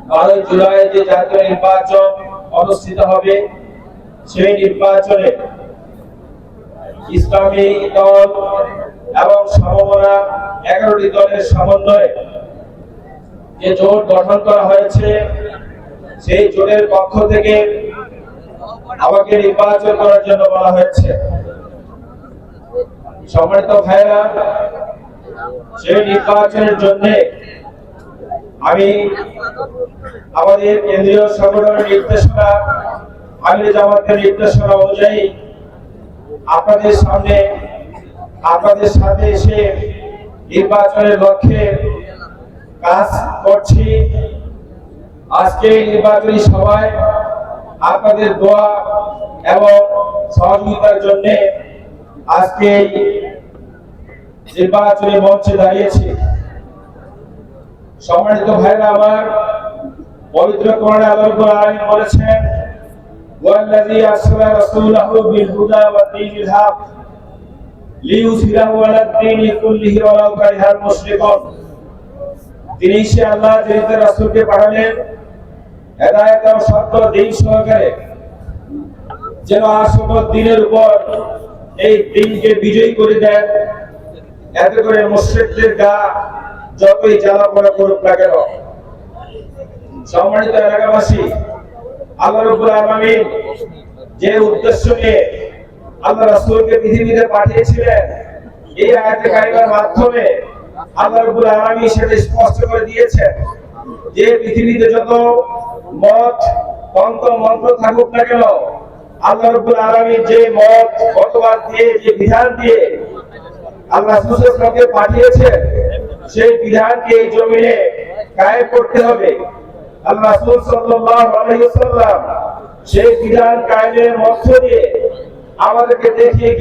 12 জুলাই যে জাতীয় নির্বাচন অনুষ্ঠিত হবে, সেই নির্বাচনে ইসলামী দল এবং সমমনা 11টি দলের সমন্বয়ে যে জোট গঠন করা হয়েছে, সেই জোটের পক্ষ থেকে আমাকে নির্বাচন করার জন্য বলা হয়েছে। সম্মানিত ভাইরা, সেই নির্বাচনের জন্য আমি আমাদের কেন্দ্রীয় সংগঠনের নির্দেশনা, আমির জামাতের নির্দেশনা অনুযায়ী আপনাদের সামনে আপনাদের সাথে এসে নির্বাচনের লক্ষ্যে কাজ করছি। আজকে নির্বাচনী সভায় আপনাদের দোয়া এবং সহযোগিতার জন্য আজকে নির্বাচনী মঞ্চে দাঁড়িয়েছি। সম্মানিত ভাইরা আমার, পবিত্র কোরআনে আল্লাহ রাব্বুল আলামিন বলেছেন, ওয়াল্লাযী আরসালা রাসূলাহু বিল হুদা ওয়া দীনিল হক লিইয়ুযহিরাহু আলাদ দীনি কুল্লিহি ওয়ালাউ কারিহাল মুশরিকুন। তিনি সে আল্লাহ যিনি তার রাসূলকে পাঠালেন হেদায়েত ও সত্য দিন সহকারে, যেন আসল দিনের উপর এই দিনকে বিজয়ী করে দেন, এতে করে মুশরিকদের গা যতই জ্বালা পোড়া করুক না কেন। সম্মানিত এলাকাবাসী, আল্লাহ রাব্বুল আলামিন যে উদ্দেশ্য নিয়ে আল্লাহ রাসূলকে পৃথিবীতে পাঠিয়েছিলেন, এই আয়াতে কারিমার মাধ্যমে আল্লাহ রাব্বুল আলামিন সেটা স্পষ্ট করে দিয়েছেন যে পৃথিবীতে যত মত তন্ত্র মন্ত্র থাকুক না কেন, আল্লাহ রাব্বুল আলামিন যে মত মতবাদ দিয়ে, যে বিধান দিয়ে আল্লাহ রাসূলকে পাঠিয়েছেন, সেই বিধানকে এই জমিনে কায়েম করতে হবে। আল্লাহ রাসূল সাল্লাল্লাহু আলাইহি ওয়াসাল্লাম সেই বিধান কায়েমের মধ্য দিয়ে আমাদেরকে দেখিয়ে